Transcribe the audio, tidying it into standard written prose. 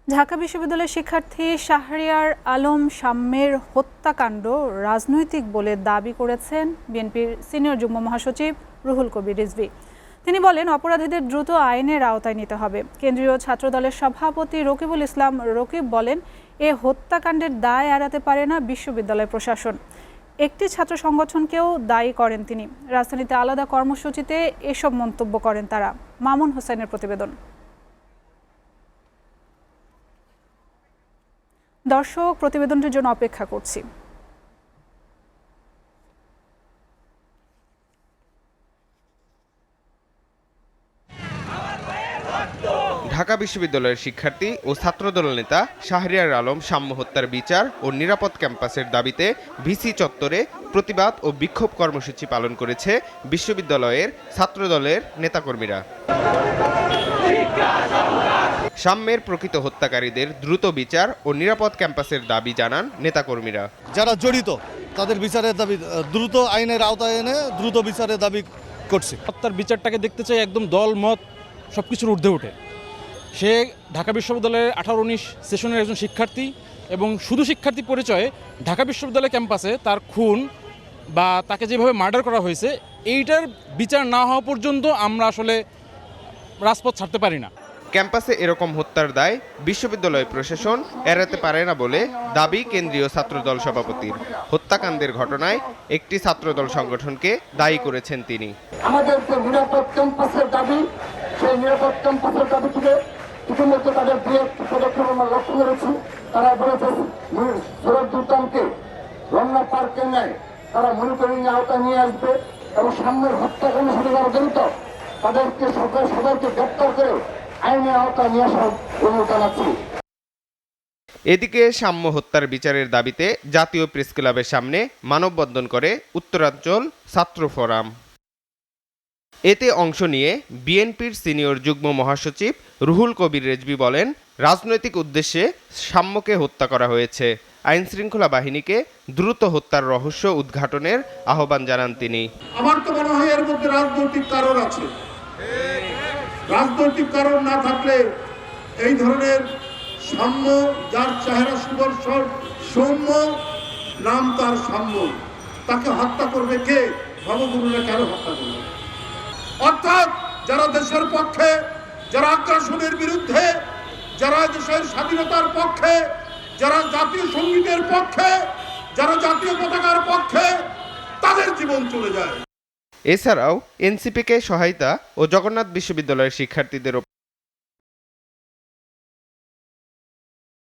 ঢাকা বিশ্ববিদ্যালয়ের শিক্ষার্থী শাহরিয়ার আলম শাম্মের হত্যাকাণ্ড রাজনৈতিক বলে দাবি করেছেন বিএনপির সিনিয়র যুগ্ম মহাসচিব রুহুল কবির রিজভী। তিনি বলেন, অপরাধীদের দ্রুত আইনের আওতায় নিতে হবে। কেন্দ্রীয় ছাত্রদলের সভাপতি রকিবুল ইসলাম রকিব বলেন, এ হত্যাকাণ্ডের দায় এড়াতে পারে না বিশ্ববিদ্যালয় প্রশাসন। একটি ছাত্র সংগঠনকেও দায়ী করেন তিনি। রাজধানীতে আলাদা কর্মসূচিতে এসব মন্তব্য করেন তারা। মামুন হোসেনের প্রতিবেদন। দর্শক, প্রতিবেদনটির জন্য অপেক্ষা করছি। ঢাকা বিশ্ববিদ্যালয়ের শিক্ষার্থী ও ছাত্রদল নেতা শাহরিয়ার আলম শাম্য হত্যার বিচার ও নিরাপদ ক্যাম্পাসের দাবিতে ভিসি চত্বরে প্রতিবাদ ও বিক্ষোভ কর্মসূচি পালন করেছে বিশ্ববিদ্যালয়ের ছাত্রদলের নেতাকর্মীরা। শাম্যের প্রকৃত হত্যাকারীদের দ্রুত বিচার ও নিরাপদ ক্যাম্পাসের দাবি জানান নেতাকর্মীরা। যারা জড়িত তাদের বিচারের দাবি দ্রুত আইনের আওতায় এনে দ্রুত বিচারের দাবি করছে। হত্যার বিচারটাকে দেখতে চাই একদম দল মত সব কিছুর ঊর্ধ্বে ওঠে। সে ঢাকা বিশ্ববিদ্যালয়ের 18-19 সেশনের একজন শিক্ষার্থী এবং শুধু শিক্ষার্থী পরিচয়ে ঢাকা বিশ্ববিদ্যালয় ক্যাম্পাসে তার খুন বা তাকে যেভাবে মার্ডার করা হয়েছে এইটার বিচার না হওয়া পর্যন্ত আমরা আসলে রাজপথ ছাড়তে পারি না। ক্যাম্পাসে এরকম হত্যার দায় বিশ্ববিদ্যালয় প্রশাসন এড়াতে পারে না বলে দাবি কেন্দ্রীয় ছাত্রদল সভাপতির। হত্যাকাণ্ডের ঘটনায় একটি ছাত্রদল সংগঠনকে দায়ী করেছেন তিনি। আমাদের যে নিরাপদ ক্যাম্পাসের দাবি, সেই নিরাপদ ক্যাম্পাসের দাবি থেকে ইতিমধ্যে তাদের বৃহৎ পদক্ষেপ আমরা লক্ষ্য করেছি। তারা বলেছে সুরজুদ্দানকে রমনা পার্কে নেয় তারা মনিটরিং আওতায় নিয়ে আসবে এবং সামনের হত্যাকাণ্ডের সাথে যারা জড়িত তাদেরকে সবাইকে গ্রেপ্তার করে আইনের আওতায় নিয়ে আসার অনুরোধ জানাচ্ছি। এদিকে শাম্য হত্যার বিচারের দাবিতে জাতীয় প্রেস ক্লাবের সামনে মানববন্ধন করে উত্তরাঞ্চল ছাত্র ফোরাম। এতে অংশ নিয়ে বিএনপির সিনিয়র যুগ্ম মহাসচিব রুহুল কবির রিজভী বলেন, রাজনৈতিক উদ্দেশ্যে শাম্যকে হত্যা করা হয়েছে। আইনশৃঙ্খলা বাহিনীকে দ্রুত হত্যার রহস্য উদ্ঘাটনের আহ্বান জানান তিনি। আমার তো মনে হয় এর মধ্যে রাজনৈতিক কারণ আছে। রাজনৈতিক কারণ না থাকলে এই ধরনের সাম্য, যার চেহারা সুদর্শন সৌম্য, নাম তার সাম্য, তাকে হত্যা করবে কে? ভবগুরুরা কেন হত্যা করবে? অর্থাৎ যারা দেশের পক্ষে, যারা আগ্রাসনের বিরুদ্ধে, যারা দেশের স্বাধীনতার পক্ষে, যারা জাতীয় সঙ্গীতের পক্ষে, যারা জাতীয় পতাকার পক্ষে, তাদের জীবন চলে যায়। এছাড়াও এনসিপিকে সহায়তা ও জগন্নাথ বিশ্ববিদ্যালয়ের শিক্ষার্থীদের